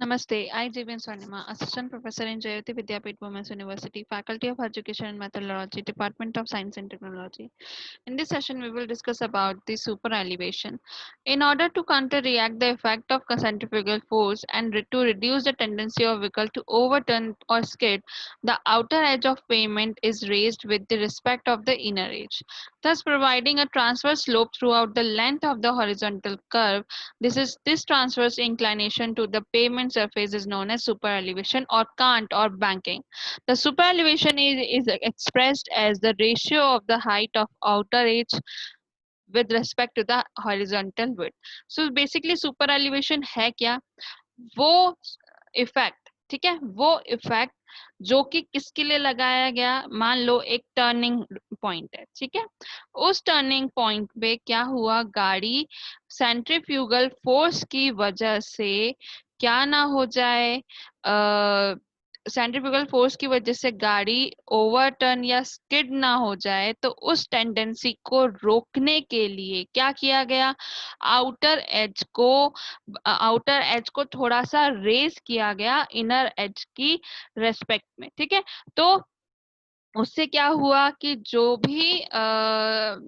Namaste. I, Jivin Swarnima, Assistant Professor in Jayati Vidyapeeth Women's University, Faculty of Education and Methodology, Department of Science and Technology. In this session, we will discuss about the super elevation. In order to counteract the effect of centrifugal force and to reduce the tendency of vehicle to overturn or skid, the outer edge of pavement is raised with the respect of the inner edge, thus providing a transverse slope throughout the length of the horizontal curve. This transverse inclination to the pavement surface is known as super elevation or cant or banking. The super elevation is expressed as the ratio of the height of outer edge with respect to the horizontal width. So basically super elevation है क्या? वो effect, ठीक है, वो effect जो कि किसके लिए लगाया गया, मान लो एक टर्निंग पॉइंट है, ठीक है, उस टर्निंग पॉइंट पे क्या हुआ, गाड़ी सेंट्रीफ्यूगल फोर्स की वजह से क्या ना हो जाए, सेंट्रीफ्यूगल फोर्स की वजह से गाड़ी ओवरटर्न या स्किड ना हो जाए, तो उस टेंडेंसी को रोकने के लिए क्या किया गया, आउटर एज को आउटर एज को थोड़ा सा रेज किया गया इनर एज की रेस्पेक्ट में, ठीक है। तो उससे क्या हुआ कि जो भी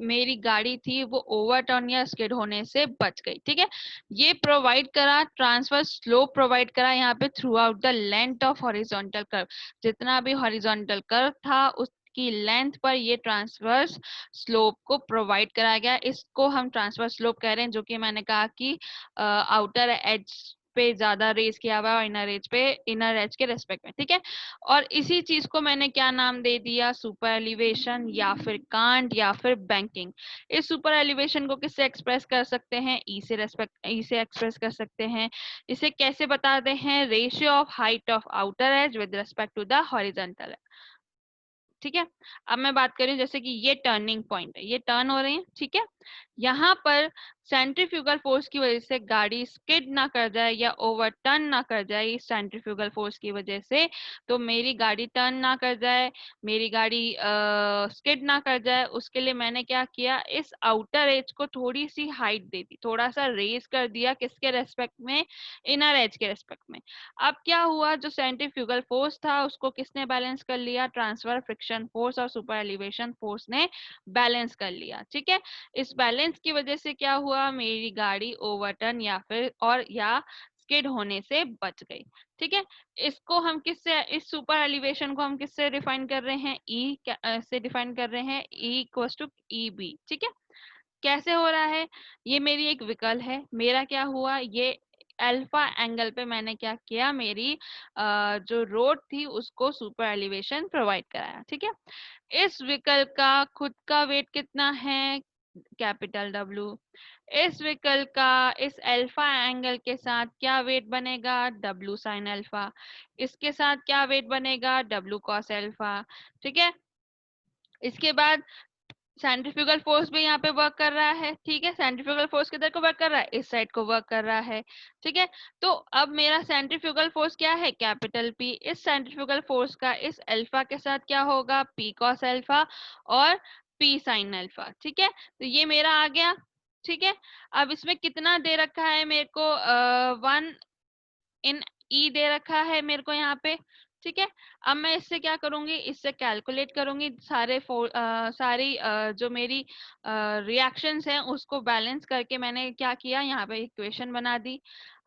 मेरी गाड़ी थी वो ओवरटर्न या स्किड होने से बच गई, ठीक है। ये प्रोवाइड करा, ट्रांसफर स्लोप प्रोवाइड करा यहाँ पे through out the length of horizontal curve, जितना भी हॉरिजॉन्टल कर्व था उसकी लेंथ पर ये ट्रांसवर्स स्लोप को प्रोवाइड कराया गया। इसको हम ट्रांसफर स्लोप कह रहे हैं, जो कि मैंने कहा कि आउटर एज पे ज्यादा रेज किया हुआ है और इनर एज के रेस्पेक्ट में, ठीक है। और इसी चीज को मैंने क्या नाम दे दिया, सुपर एलिवेशन या फिर कांट या फिर बैंकिंग। इस सुपर एलिवेशन को किससे एक्सप्रेस कर सकते हैं, ई से एक्सप्रेस कर सकते हैं। इसे कैसे बताते हैं, ratio of height of outer edge with respect to the horizontal, ठीक है। अब मैं बात करूं, जैसे कि ये टर्निंग पॉइंट है, ये टर्न हो रही है, ठीक है। यहाँ पर सेंट्रीफ्यूगल फोर्स की वजह से गाड़ी स्किड ना कर जाए या ओवरटर्न ना कर जाए, इस सेंट्रीफ्यूगल फोर्स की वजह से, तो मेरी गाड़ी टर्न ना कर जाए, मेरी गाड़ी स्किड ना कर जाए, उसके लिए मैंने क्या किया, इस आउटर एज को थोड़ी सी हाइट दे दी, थोड़ा सा रेज कर दिया, किसके रेस्पेक्ट में, इनर एज के रेस्पेक्ट में। अब क्या हुआ, जो सेंट्रीफ्यूगल फोर्स था उसको किसने बैलेंस कर लिया, ट्रांसफर फ्रिक्शन फोर्स और सुपर एलिवेशन फोर्स ने बैलेंस कर लिया, ठीक है। इस बैलेंस की वजह से क्या हुआ, मेरी गाड़ी ओवरटर्न या फिर या स्किड होने से बच गई, ठीक है। इसको हम किससे, इस सुपर एलिवेशन को हम किससे डिफाइन कर रहे हैं, ई से डिफाइन कर रहे हैं, e equals to e b, ठीक है। कैसे हो रहा है, ये मेरी एक विकल है, मेरा क्या हुआ, ये अल्फा एंगल पे मैंने क्या किया, मेरी जो रोड थी उसको सुपर एलिवेशन प्रोवाइड कराया, ठीक है। इस विकल का खुद का वेट कितना है, कैपिटल डब्ल्यू। इस विकल का इस अल्फा एंगल के साथ क्या वेट बनेगा, डब्ल्यू साइन अल्फा। इसके साथ क्या वेट बनेगा, डब्ल्यू कॉस अल्फा, ठीक है। इसके बाद सेंट्रीफ्यूगल फोर्स भी यहाँ पे वर्क कर रहा है, ठीक है। सेंट्रीफ्यूगल फोर्स किधर को वर्क कर रहा है, इस साइड को वर्क कर रहा है, ठीक है। तो अब मेरा सेंट्रीफ्यूगल फोर्स क्या है, कैपिटल पी। इस सेंट्रीफ्यूगल फोर्स का इस अल्फा के साथ क्या होगा, पी कॉस अल्फा और पी साइन अल्फा, ठीक है। तो ये मेरा आ गया, ठीक है। अब इसमें कितना दे रखा है मेरे को, 1 इन ई दे रखा है मेरे को यहाँ पे, ठीक है। अब मैं इससे क्या करूंगी, इससे कैलकुलेट करूंगी सारी जो मेरी रिएक्शंस हैं उसको बैलेंस करके मैंने क्या किया, यहाँ पे इक्वेशन बना दी।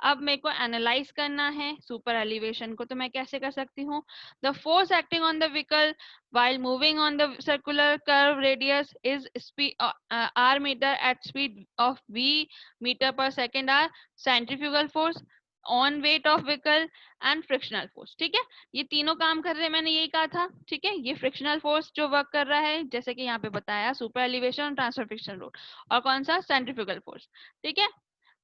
अब मेरे को एनालाइज करना है सुपर एलिवेशन को, तो मैं कैसे कर सकती हूँ, the force acting on the vehicle while moving on the circular curve radius is speed r meter at speed of v meter per second are centrifugal force on weight of vehicle and frictional force, ठीक है। ये तीनों काम कर रहे हैं, मैंने यही कहा था, ठीक है। ये फ्रिक्शनल फोर्स जो वर्क कर रहा है, जैसे कि यहाँ पे बताया, सुपर एलिवेशन और ट्रांसफर फ्रिक्शन लोड, और कौन सा, सेंट्रीफ्यूगल फोर्स, ठीक है।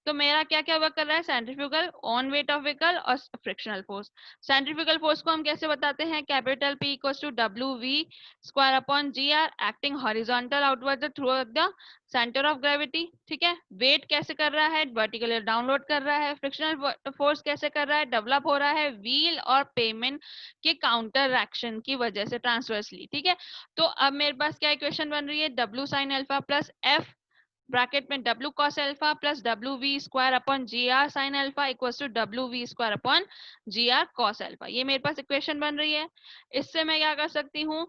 तो मेरा क्या क्या वर्क कर रहा है, centrifugal, on weight of vehicle और फ्रिक्शनल फोर्स। सेंट्रीफ्यूगल फोर्स को हम कैसे बताते हैं, capital P equals to W V square upon G R acting horizontal outward through the centre of gravity, ठीक है। वेट कैसे कर रहा है, वर्टिकली डाउनलोड कर रहा है। फ्रिक्शनल फोर्स कैसे कर रहा है, डेवलप हो रहा है व्हील और पेमेंट के काउंटर एक्शन की वजह से ट्रांसवर्सली, ठीक है। तो अब मेरे पास क्या इक्वेशन बन रही है, W sine alpha plus F bracket में W cos alpha plus WV square upon GR sin alpha equals to WV square upon GR cos alpha. ये मेरे पास इक्वेशन बन रही है। इससे मैं क्या कर सकती हूँ,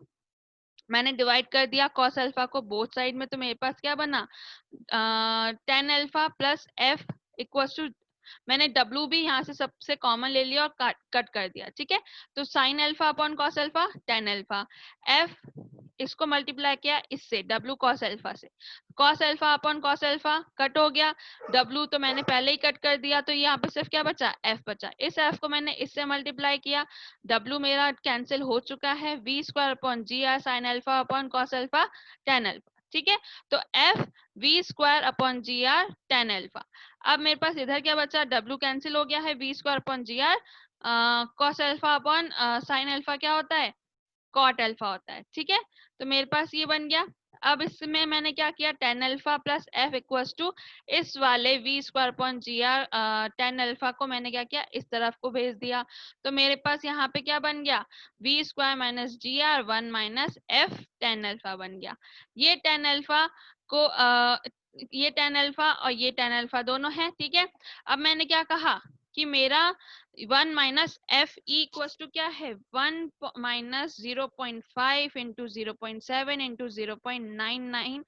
मैंने डिवाइड कर दिया cos अल्फा को बोथ साइड में, तो मेरे पास क्या बना, tan alpha plus f equals to, मैंने W भी यहाँ से सबसे कॉमन ले लिया और कट कर दिया, ठीक है। तो sin alpha upon cos alpha tan alpha, f इसको मल्टीप्लाई किया इससे W cos अल्फा से, cos alpha upon cos alpha cut हो गया, W तो मैंने पहले ही कट कर दिया, तो यहाँ पे सिर्फ क्या बचा, f बचा। इस f को मैंने इससे मल्टीप्लाई किया, W मेरा कैंसिल हो चुका है, V square upon GR sin alpha upon cos alpha tan alpha, ठीक है। तो f V square upon GR tan alpha. अब मेरे पास इधर क्या बचा, W कैंसिल हो गया है, V square upon GR cos alpha upon sin alpha क्या होता है, कॉट अल्फा होता है, ठीक है। तो मेरे पास ये बन गया। अब इसमें मैंने क्या किया, tan alpha plus f equals to इस वाले v square upon GR tan alpha को मैंने क्या किया, इस तरफ को भेज दिया। तो मेरे पास यहाँ पे क्या बन गया, v square minus GR 1 minus f tan alpha बन गया। ये tan अल्फा को ये tan अल्फा और ये tan अल्फा दोनों है, ठीक है। अब मैंने क्या कहा कि मेरा 1 माइनस एफ इक्वल्स टू क्या है, 1 minus 0.5 into 0.7 into 0.99,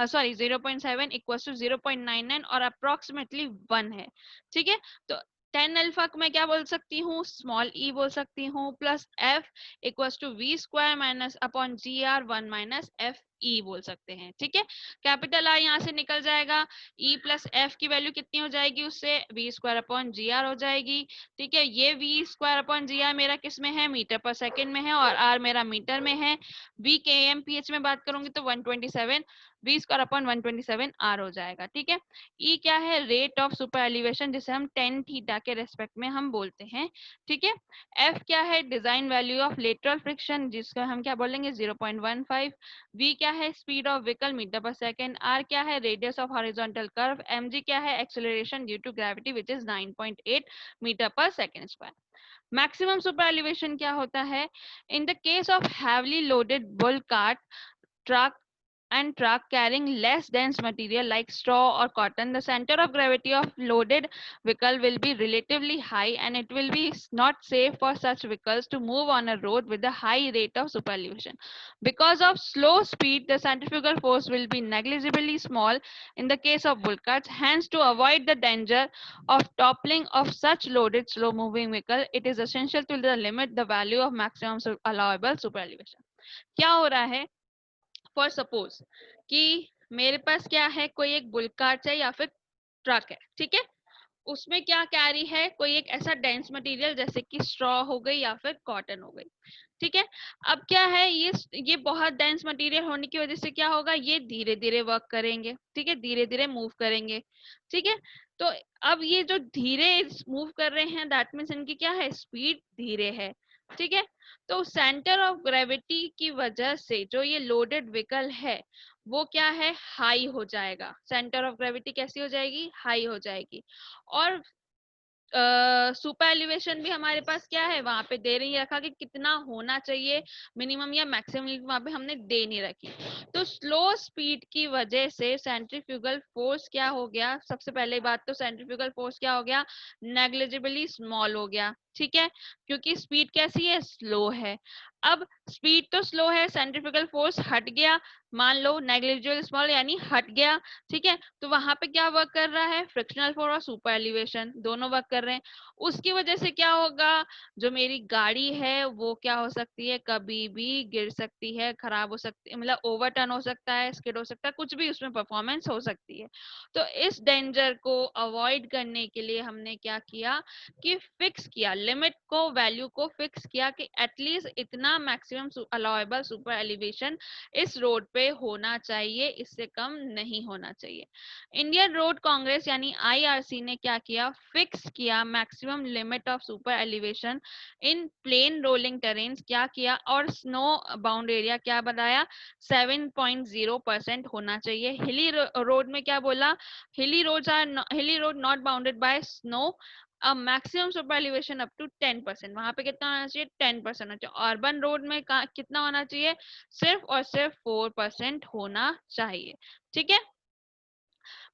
sorry 0.7 equals to 0.99 और अप्रोक्सीमेटली 1 है, ठीक है। तो tan अल्फा को मैं क्या बोल सकती हूँ, स्मॉल e बोल सकती हूँ, plus f equals to V square minus upon GR 1 minus F E बोल सकते हैं, ठीक है। कैपिटल आई यहाँ से निकल जाएगा, e प्लस f की वैल्यू कितनी हो जाएगी, उससे वी स्क्वायर अपॉन GR हो जाएगी, ठीक है। ये v स्क्वायर अपॉन GR मेरा किस में है, मीटर पर सेकंड में है, और r मेरा मीटर में है। v के AMPH में बात करूंगी तो 127 v स्क्वायर अपॉन 127 r हो जाएगा, ठीक है। e क्या है, रेट ऑफ सुपर एलिवेशन, जिसे हम tan थीटा के रेस्पेक्ट में हम बोलते हैं, ठीक है। f क्या है, design value of lateral friction, जिसको हम क्या बोलेंगे 0.15। v क्या है, speed of vehicle meter per second. r क्या है, radius of horizontal curve. mg क्या है, acceleration due to gravity which is 9.8 meter per second square. Maximum super elevation क्या होता है, in the case of heavily loaded bull cart, truck and truck carrying less dense material like straw or cotton, the center of gravity of loaded vehicle will be relatively high and it will be not safe for such vehicles to move on a road with a high rate of superelevation. Because of slow speed, the centrifugal force will be negligibly small in the case of bull carts. Hence, to avoid the danger of toppling of such loaded slow moving vehicle, it is essential to limit the value of maximum allowable superelevation. क्या हो रहा है, for suppose कि मेरे पास क्या है, कोई एक बुल कार्ट है या फिर ट्रक है, ठीक है। उसमें क्या कैरी है, कोई एक ऐसा डेंस मटेरियल जैसे कि स्ट्रॉ हो गई या फिर कॉटन हो गई, ठीक है। अब क्या है, ये बहुत डेंस मटेरियल होने की वजह से क्या होगा, ये धीरे धीरे वर्क करेंगे, ठीक है, धीरे धीरे मूव करेंगे, ठीक है। तो अब ये जो धीरे मूव कर रहे हैं, दैट मीन्स इनकी क्या है, स्पीड धीरे है, ठीक है। तो सेंटर ऑफ ग्रेविटी की वजह से जो ये लोडेड व्हीकल है वो क्या है, हाई हो जाएगा। सेंटर ऑफ ग्रेविटी कैसी हो जाएगी, हाई हो जाएगी। और सुपर एलिवेशन भी हमारे पास क्या है, वहां पे दे नहीं रखा कि कितना होना चाहिए, मिनिमम या मैक्सिमम वहां पे हमने दे नहीं रखी। तो स्लो स्पीड की वजह से सेंट्रीफ्यूगल फोर्स क्या हो गया, सबसे पहले बात तो सेंट्रीफ्यूगल फोर्स क्या हो गया, नेग्लिजिबली स्मॉल हो गया, ठीक है, क्योंकि स्पीड कैसी है, स्लो है। अब स्पीड तो स्लो है, सेंट्रीफ्यूगल फोर्स हट गया, मान लो नेग्लिजिबल स्मॉल यानी हट गया, ठीक है। तो वहां पे क्या वर्क कर रहा है, फ्रिक्शनल फोर्स और सुपर एलिवेशन दोनों वर्क कर रहे हैं। उसकी वजह से क्या होगा, जो मेरी गाड़ी है वो क्या हो सकती है, कभी भी गिर सकती है, खराब हो सकती है, मतलब ओवरटर्न हो सकता है, स्किड हो सकता है, कुछ भी उसमें परफॉर्मेंस हो सकती है। तो इस डेंजर को अवॉइड करने के लिए हमने क्या किया कि फिक्स किया, लिमिट को, वैल्यू को फिक्स किया कि एटलीस्ट इतना मैक्सिमम अलाउएबल सुपर एलिवेशन इस रोड पे होना चाहिए, इससे कम नहीं होना चाहिए। इंडियन रोड कांग्रेस यानी आईआरसी ने क्या किया, फिक्स किया maximum limit of super elevation in plain rolling terrains, क्या किया, और स्नो बाउंड एरिया क्या बताया, 7.0% होना चाहिए। हिली रोड में क्या बोला, hilly road not bounded by snow, अब maximum super elevation up to 10%, वहां पे कितना होना चाहिए, 10% होना चाहिए। अर्बन रोड में कितना होना चाहिए, सिर्फ और सिर्फ 4% होना चाहिए, ठीक है।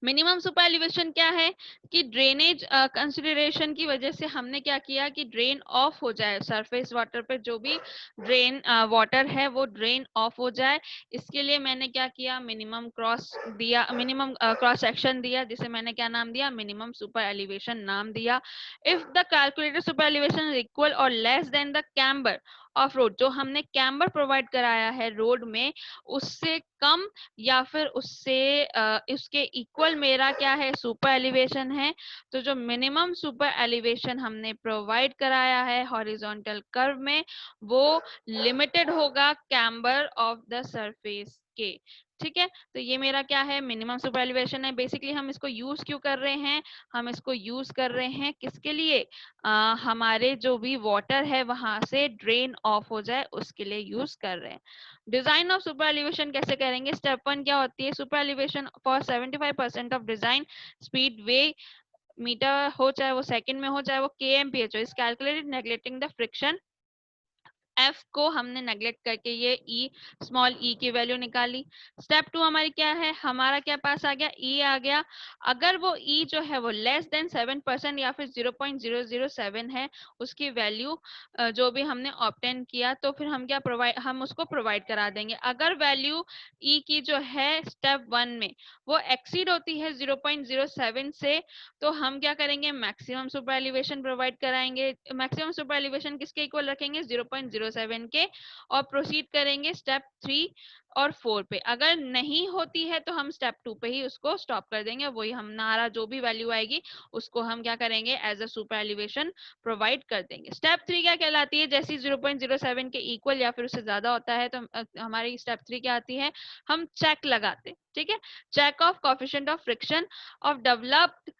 मिनिमम सुपर एलिवेशन क्या है कि ड्रेनेज कंसिडरेशन की वजह से हमने क्या किया कि ड्रेन ऑफ हो जाए, सरफेस वाटर पे जो भी ड्रेन वाटर है वो ड्रेन ऑफ हो जाए। इसके लिए मैंने क्या किया, मिनिमम क्रॉस दिया, मिनिमम क्रॉस सेक्शन दिया, जिसे मैंने क्या नाम दिया, मिनिमम सुपर एलिवेशन नाम दिया। If the calculated super elevation is equal or less than the camber of road, जो हमने कैम्बर प्रोवाइड कराया है रोड में उससे कम या फिर उससे उसके इक्वल मेरा क्या है, सुपर एलिवेशन है। तो जो मिनिमम सुपर एलिवेशन हमने प्रोवाइड कराया है हॉरिजॉन्टल कर्व में, वो लिमिटेड होगा कैम्बर ऑफ द सरफेस के। ठीक है, तो ये मेरा क्या है, मिनिमम सुपर एलिवेशन है। बेसिकली हम इसको यूज क्यों कर रहे हैं, हम इसको यूज कर रहे हैं किसके लिए, हमारे जो भी वाटर है वहां से ड्रेन ऑफ हो जाए उसके लिए यूज कर रहे हैं। डिजाइन ऑफ सुपर एलिवेशन कैसे करेंगे, स्टेप 1 क्या होती है, super elevation for 75% of design speed वे मीटर हो, चाहे वो सेकंड में हो, चाहे वो kmph हो, is calculated neglecting the friction. F को हमने नेग्लेक्ट करके ये E स्मॉल e की वैल्यू निकाली। स्टेप 2 हमारी क्या है, हमारा क्या पास आ गया, E आ गया। अगर वो E जो है वो लेस देन 7% या फिर 0.007 है, उसकी वैल्यू जो भी हमने ऑब्टेन किया, तो फिर हम क्या प्रोवाइड, हम उसको प्रोवाइड करा देंगे। अगर वैल्यू E की जो है स्टेप 1 में वो एक्सीड होती है 0.07 से, तो हम क्या करेंगे, मैक्सिमम सुपर एलिवेशन प्रोवाइड कराएंगे। मैक्सिमम सुपर एलिवेशन किसके इक्वल रखेंगे, 0.07 के, और प्रोसीड करेंगे स्टेप 3 और 4 पे। अगर नहीं होती है तो हम स्टेप 2 पे ही उसको स्टॉप कर देंगे, वही हमारा जो भी वैल्यू आएगी उसको हम क्या करेंगे, as a super elevation provide कर देंगे। स्टेप 3 क्या कहलाती है, जैसे 0.07 के इक्वल या फिर उससे ज्यादा होता है तो हमारी स्टेप 3 क्या आती है, हम चेक लगाते। ठीक है, check of coefficient of friction of developed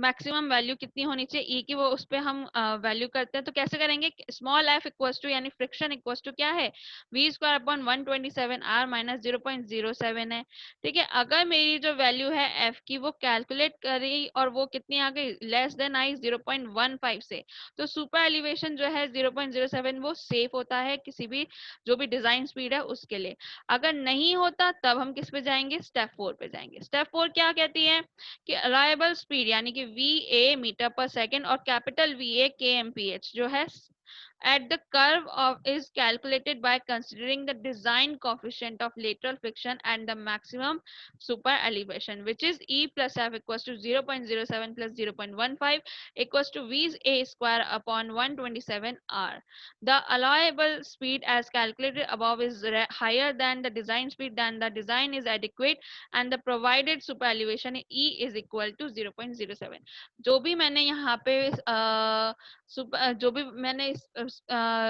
maximum value कितनी होनी चाहिए ई की, वो उस पर हम वैल्यू करते हैं। तो कैसे करेंगे, स्मॉल एफ इक्वल्स टू यानी फ्रिक्शन इक्वल्स टू क्या है, V square upon 127 R minus 0.07 है। ठीक है, अगर मेरी जो वैल्यू है एफ की वो कैलकुलेट करी और वो कितनी आ गई, लेस देन आई 0.15 से, तो सुपर एलिवेशन जो है 0.07 वो सेफ होता है किसी भी जो भी डिजाइन स्पीड है उसके लिए। अगर नहीं होता तब हम किस पे जाएंगे, स्टेप 4 पे जाएंगे। स्टेप 4 क्या कहती है कि अराइवल स्पीड यानी कि VA मीटर पर सेकंड और कैपिटल VA KMPH जो है at the curve of is calculated by considering the design coefficient of lateral friction and the maximum super elevation, which is E plus F equals to 0.07 plus 0.15 equals to V A square upon 127 R. The allowable speed as calculated above is higher than the design speed, than the design is adequate and the provided super elevation E is equal to 0.07. जो भी मैंने यहाँ पे जो भी मैंने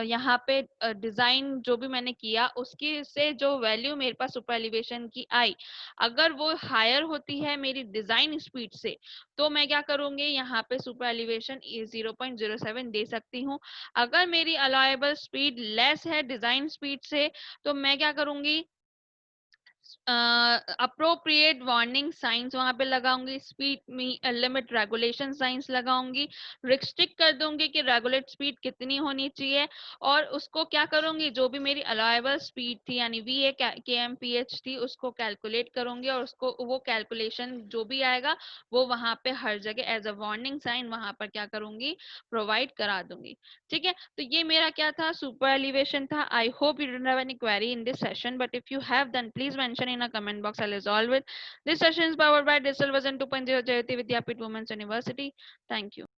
यहाँ पे डिजाइन जो भी मैंने किया उसकी से जो वैल्यू मेरे पास सुपर एलिवेशन की आई, अगर वो हायर होती है मेरी डिजाइन स्पीड से, तो मैं क्या करूंगी, यहाँ पे सुपर एलिवेशन 0.07 दे सकती हूँ। अगर मेरी अलाउएबल स्पीड लेस है डिजाइन स्पीड से, तो मैं क्या करूंगी, अप्रोप्रिएट वार्निंग साइंस वहां पे लगाऊंगी, स्पीड लिमिट रेगुलेशन साइंस लगाऊंगी, रिस्ट्रिक्ट कर दूंगी कि रेगुलेट स्पीड कितनी होनी चाहिए, और उसको क्या करूंगी, जो भी मेरी अलाउएबल स्पीड थी यानी VA KMPH थी उसको कैलकुलेट करूंगी, और उसको वो कैलकुलेशन जो भी आएगा वो वहां पे हर जगह एज अ वार्निंग साइन वहां पर क्या करूंगी, प्रोवाइड करा दूंगी। ठीक है, तो ये मेरा क्या था, सुपर एलिवेशन था। I hope you don't have any query in this session, but if you have then please mention in a comment box. I'll resolve it. This session is powered by Digital Version 2.0 Jayati Vidyapeeth Women's University. Thank you.